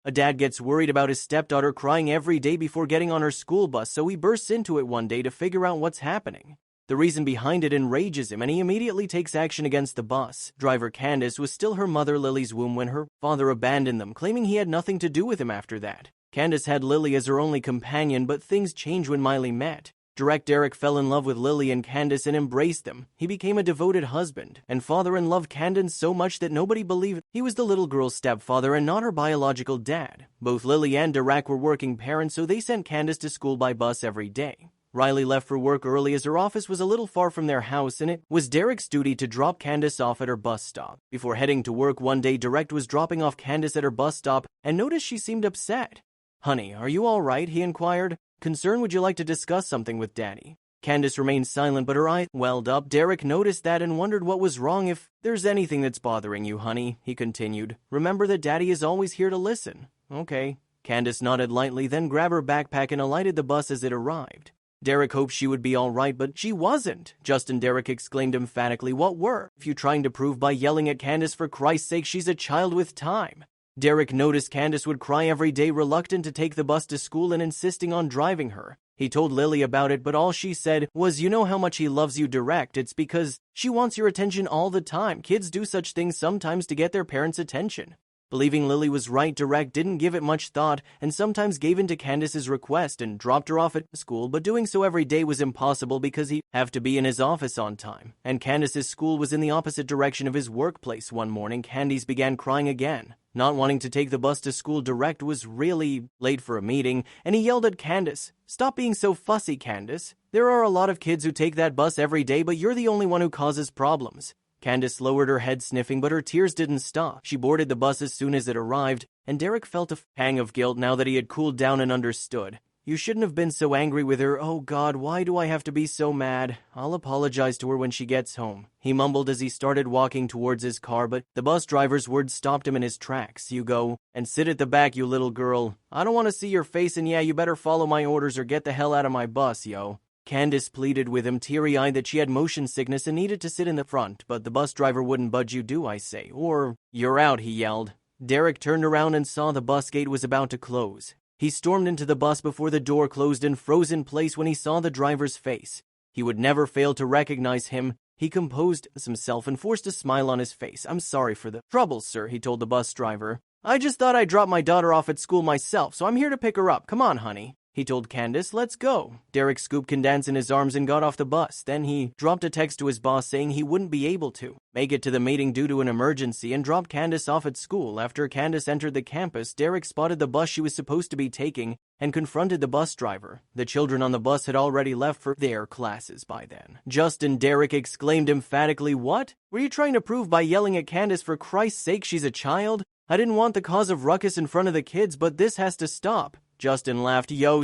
A dad gets worried about his stepdaughter crying every day before getting on her school bus, so he bursts into it one day to figure out what's happening. The reason behind it enrages him, and he immediately takes action against the bus driver. Candace was still her mother Lily's womb when her father abandoned them, claiming he had nothing to do with him after that. Candace had Lily as her only companion, but things changed when Miley met. Derek fell in love with Lily and Candace and embraced them. He became a devoted husband and father and loved Candace so much that nobody believed he was the little girl's stepfather and not her biological dad. Both Lily and Derek were working parents, so they sent Candace to school by bus every day. Riley left for work early as her office was a little far from their house, and it was Derek's duty to drop Candace off at her bus stop. Before heading to work one day, Derek was dropping off Candace at her bus stop and noticed she seemed upset. "Honey, are you all right?" he inquired. "Concerned, would you like to discuss something with Daddy?" Candace remained silent, but her eyes welled up. Derek noticed that and wondered what was wrong. "If there's anything that's bothering you, honey," he continued, "remember that Daddy is always here to listen." "Okay." Candace nodded lightly, then grabbed her backpack and alighted the bus as it arrived. Derek hoped she would be all right, but she wasn't. "Justin," Derek exclaimed emphatically, "what were you trying to prove by yelling at Candace? For Christ's sake, she's a child with time." Derek noticed Candace would cry every day, reluctant to take the bus to school and insisting on driving her. He told Lily about it, but all she said was, "You know how much he loves you, Derek. It's because she wants your attention all the time. Kids do such things sometimes to get their parents' attention." Believing Lily was right, Derek didn't give it much thought and sometimes gave in to Candace's request and dropped her off at school, but doing so every day was impossible because he'd have to be in his office on time, and Candace's school was in the opposite direction of his workplace. One morning, Candace began crying again. Not wanting to take the bus to school, Derek was really late for a meeting, and he yelled at Candace, "Stop being so fussy, Candace. There are a lot of kids who take that bus every day, but you're the only one who causes problems." Candace lowered her head, sniffing, but her tears didn't stop. She boarded the bus as soon as it arrived, and Derek felt a pang of guilt now that he had cooled down and understood. "You shouldn't have been so angry with her. Oh God, why do I have to be so mad? I'll apologize to her when she gets home," he mumbled as he started walking towards his car, but the bus driver's words stopped him in his tracks. "You go and sit at the back, you little girl. I don't want to see your face, and yeah, you better follow my orders or get the hell out of my bus, yo." Candace pleaded with him, teary-eyed, that she had motion sickness and needed to sit in the front, but the bus driver wouldn't budge. "You do, I say, or you're out," he yelled. Derek turned around and saw the bus gate was about to close. He stormed into the bus before the door closed and froze in place when he saw the driver's face. He would never fail to recognize him. He composed himself and forced a smile on his face. "I'm sorry for the trouble, sir," he told the bus driver. "I just thought I'd drop my daughter off at school myself, so I'm here to pick her up. Come on, honey," he told Candace. "Let's go." Derek scooped Candace in his arms and got off the bus. Then he dropped a text to his boss saying he wouldn't be able to make it to the meeting due to an emergency and dropped Candace off at school. After Candace entered the campus, Derek spotted the bus she was supposed to be taking and confronted the bus driver. The children on the bus had already left for their classes by then. "Justin," Derek exclaimed emphatically, "what were you trying to prove by yelling at Candace? For Christ's sake, she's a child. I didn't want the cause of ruckus in front of the kids, but this has to stop." Justin laughed. "Yo,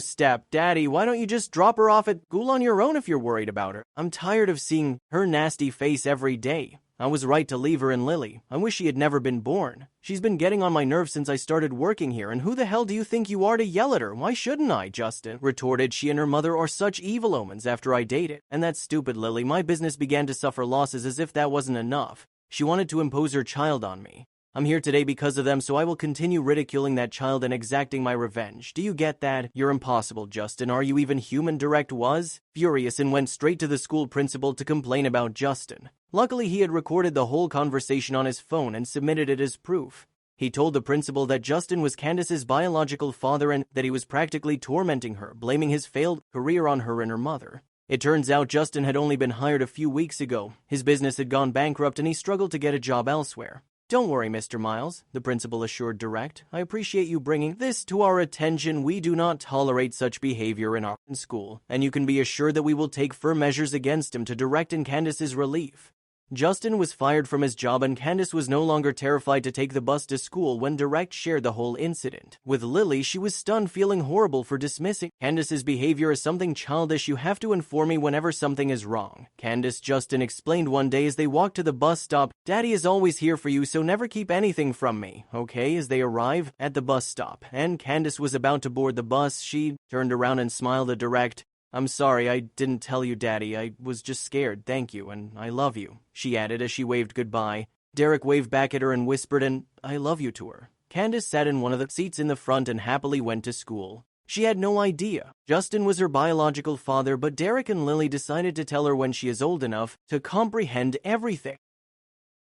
Daddy, why don't you just drop her off at school on your own if you're worried about her? I'm tired of seeing her nasty face every day. I was right to leave her in Lily. I wish she had never been born. She's been getting on my nerves since I started working here, and who the hell do you think you are to yell at her? Why shouldn't I?" Justin retorted. "She and her mother are such evil omens after I dated. And that's stupid, Lily. My business began to suffer losses. As if that wasn't enough, she wanted to impose her child on me. I'm here today because of them, so I will continue ridiculing that child and exacting my revenge. Do you get that? You're impossible, Justin. Are you even human?" Direct was furious and went straight to the school principal to complain about Justin. Luckily, he had recorded the whole conversation on his phone and submitted it as proof. He told the principal that Justin was Candace's biological father and that he was practically tormenting her, blaming his failed career on her and her mother. It turns out Justin had only been hired a few weeks ago. His business had gone bankrupt and he struggled to get a job elsewhere. "Don't worry, Mr. Miles," the principal assured Direct. "I appreciate you bringing this to our attention. We do not tolerate such behavior in our school, and you can be assured that we will take firm measures against him." To Direct and Candace's relief, Justin was fired from his job and Candace was no longer terrified to take the bus to school. When Direct shared the whole incident with Lily, she was stunned, feeling horrible for dismissing Candace's behavior as something childish. "You have to inform me whenever something is wrong," Candace, Justin explained one day as they walked to the bus stop. "Daddy is always here for you, so never keep anything from me, okay?" As they arrive at the bus stop and Candace was about to board the bus, she turned around and smiled at Direct. "I'm sorry, I didn't tell you, Daddy. I was just scared. Thank you, and I love you," she added as she waved goodbye. Derek waved back at her and whispered, "And I love you," to her. Candace sat in one of the seats in the front and happily went to school. She had no idea Justin was her biological father, but Derek and Lily decided to tell her when she is old enough to comprehend everything.